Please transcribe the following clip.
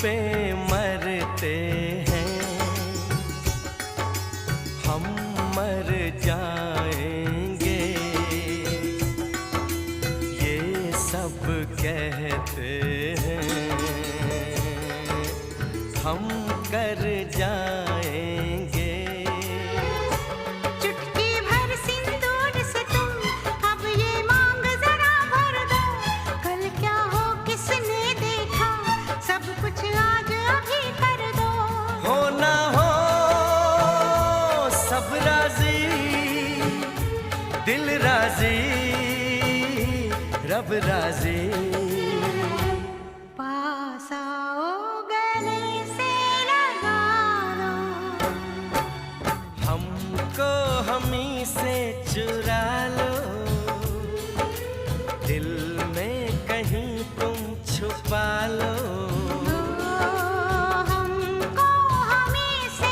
पे मरते हैं, हम मर जाएंगे, ये सब कहते हैं, हम कर जाएंगे। चुटकी भर सिंदूर से तुम अब ये मांग जरा भर दो, कल क्या हो किसने देखा, सब कुछ आज अभी कर दो। हो ना हो सब राजी, दिल राजी, रब राजी। पास आओ गले से लगा लो, हमको हमी से चुरा लो, दिल में कहीं तुम छुपा लो।